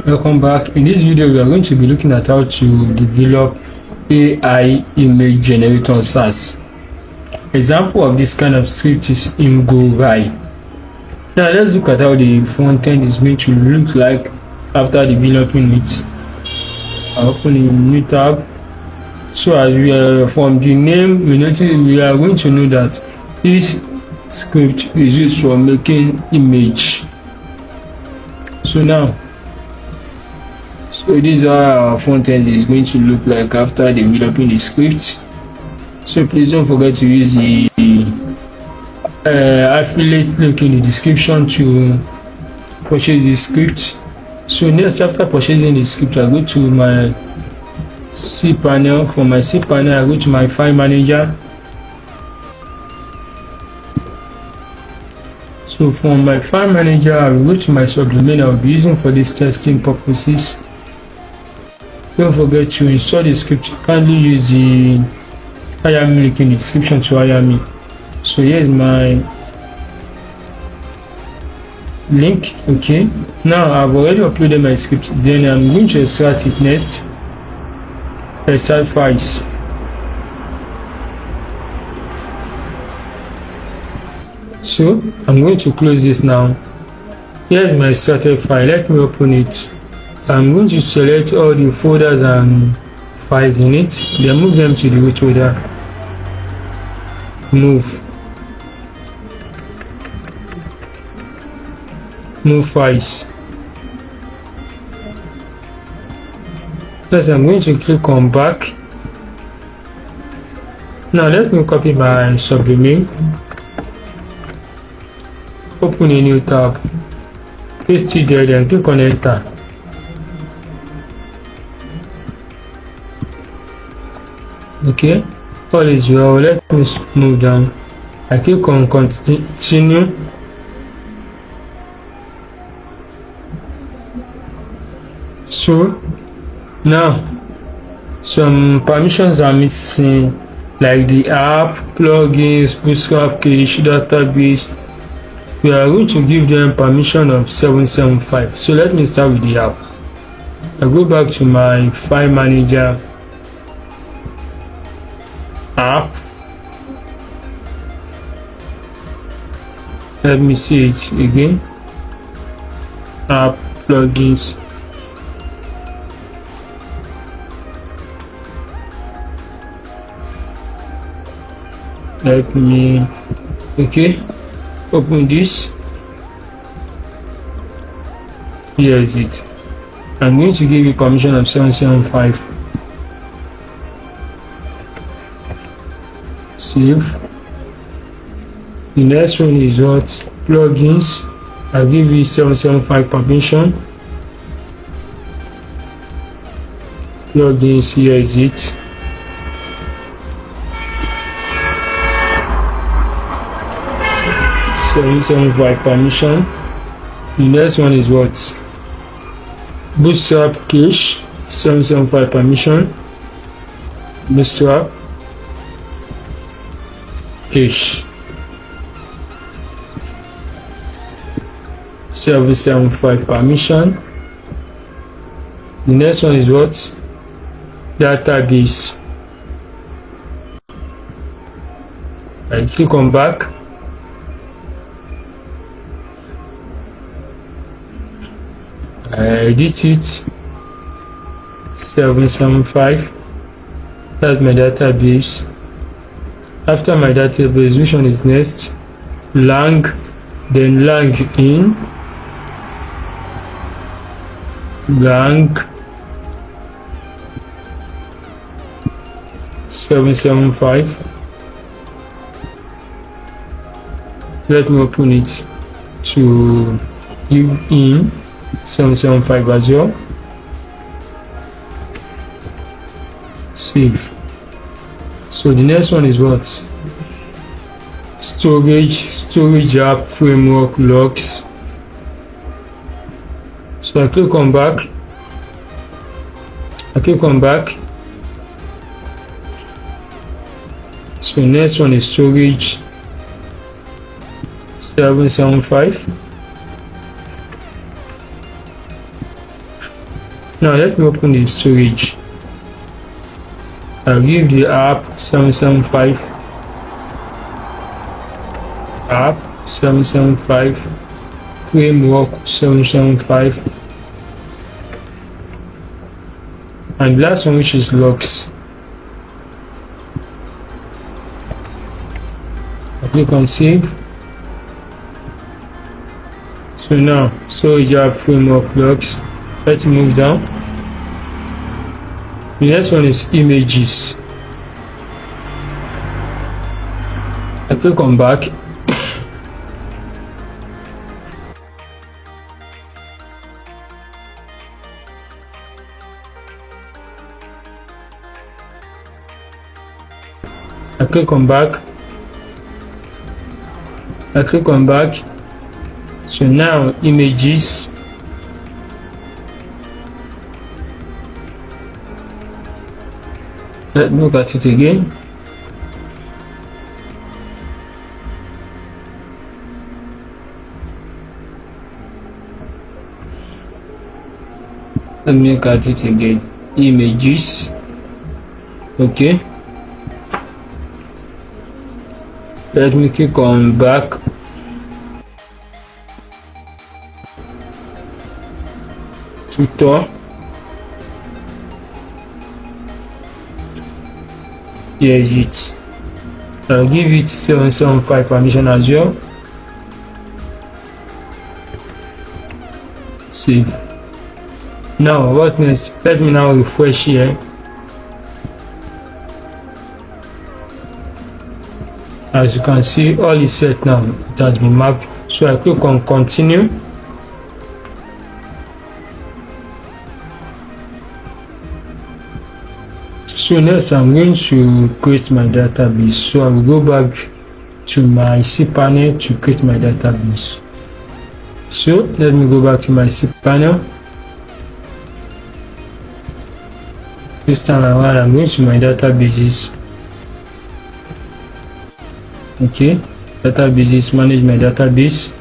Welcome back. In this video, we are going to be looking at how to develop AI image generator on SAAS. Example of this kind of script is Imgurai. Now let's look at how the front end is going to look like after developing it. I'll open a new tab. So as we are from the name, we are going to know that this script is used for making image. So this is how our front end is going to look like after developing the script. So please don't forget to use the affiliate link in the description to purchase the script. So next, after purchasing the script, I go to my C panel. From my C panel, I go to my file manager. So from my file manager, I will go to my subdomain I will be using for this testing purposes. Don't forget to install the script. Kindly use the hire me link in the description to hire me. So here's my link. Okay, now I've already uploaded my script. Then I'm going to extract it next. Extract files. So I'm going to close this now. Here's my extracted file. Let me open it. I'm going to select all the folders and files in it, then move them to the root folder. Move files. Next, I'm going to click on back. Now let me copy my subdomain. Open a new tab. Paste it there, then click on enter. Okay, all is well. Let me move down. I click on continue. So now some permissions are missing, like the app, plugins, bootstrap cache, database. We are going to give them permission of 775. So let me start with the app. I go back to my file manager, app. Let me see it again. App, plugins. Let me, okay, open this. Here is it. I'm going to give you permission of 775. Save. The next one is what? Plugins. I'll give you 775 permission. Plugins, here is it. Permission. The next one is what? Bootstrap cache, 775 permission. Bootstrap cache, 775 permission. The next one is what? Database. I click on back. I edit it. 775. That's my database. After my database, which one is next? Lang, then lang in. Lang 775. Let me open it to give in 775 as well. Save. So the next one is what? Storage app framework logs. So I click on back. So next one is storage 775. Now let me open the storage. I'll give the app 775, app 775, framework 775, and the last one, which is logs. I click on save. So now storage app framework logs. Let's move down. The next one is images. I click on back. I click on back. I click on back. So now images. Let me look at it again. Let me look at it again. Images. Okay. Let me click on back. Tutor. Here's it. I'll give it 775 permission as well. Save. Now what next? Let me now refresh here. As you can see, all is set now. It has been mapped. So I click on continue. So next I'm going to create my database. So I will go back to my cPanel to create my database. So let me go back to my cPanel. This time around I'm going to my databases. Okay, databases, manage my database.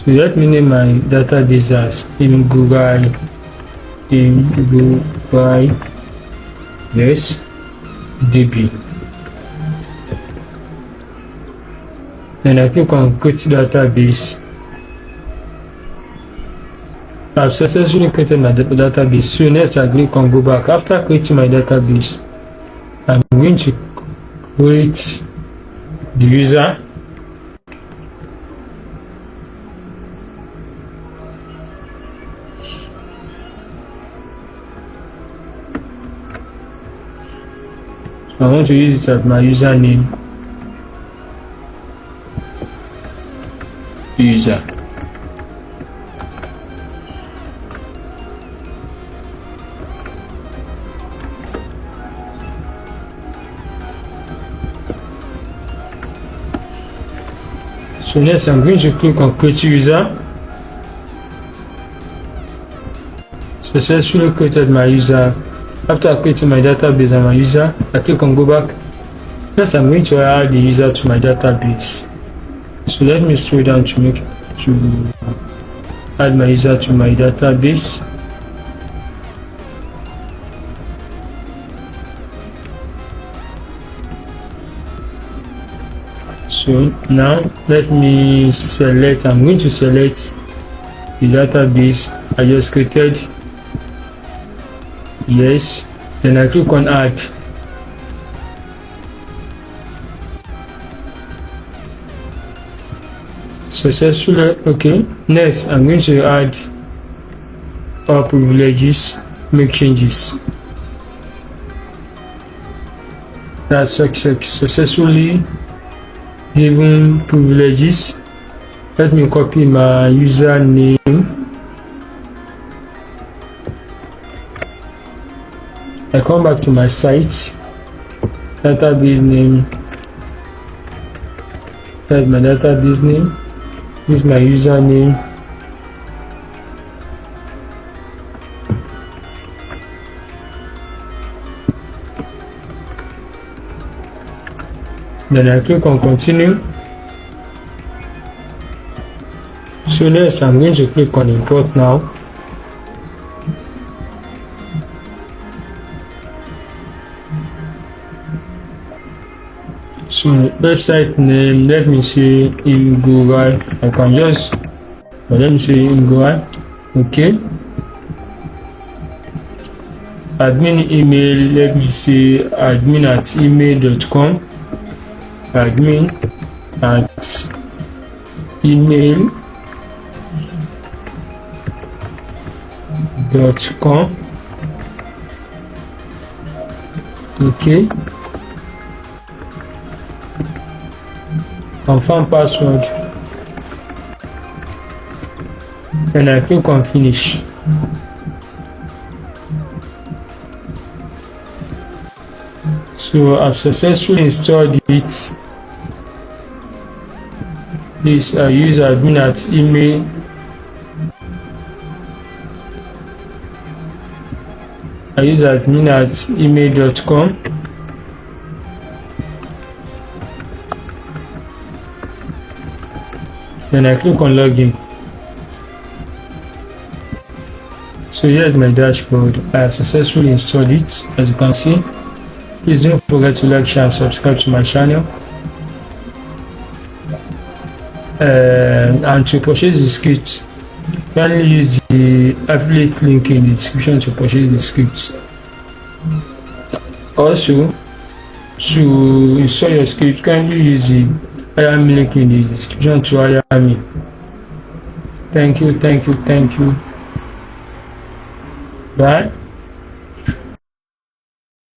So let me name my database as Imgurai. Yes, DB. Then I click on create database. I've successfully created my database. So next I click on go back. After creating my database, I'm going to create the user. I want to use it as my username. User. So next I'm going to click on create user. Successfully created my user. After creating my database and my user, I click on go back. Next I'm going to add the user to my database. So let me scroll down to add my user to my database. So now let me select, I'm going to select the database I just created. Yes, then I click on add. Successfully. Okay, next I'm going to add all privileges, make changes. That's successfully given privileges. Let me copy my username. I come back to my site, database name, type my database name, this is my username, then I click on continue. So next I'm going to click on import now. So website name, let me say Imgurai. I can just let me say Imgurai. Okay. Admin email, let me say admin@email.com. admin@email.com. Okay. Confirm password, and I click on finish. So I've successfully installed it. Please use admin@email. I use admin@email.com. Then I click on login. So here's my dashboard. I have successfully installed it, as you can see. Please don't forget to like, share, and subscribe to my channel. And to purchase the script, kindly use the affiliate link in the description to purchase the script. Also, to install your script, kindly use the hire me link in the description to hire me. Thank you. Bye.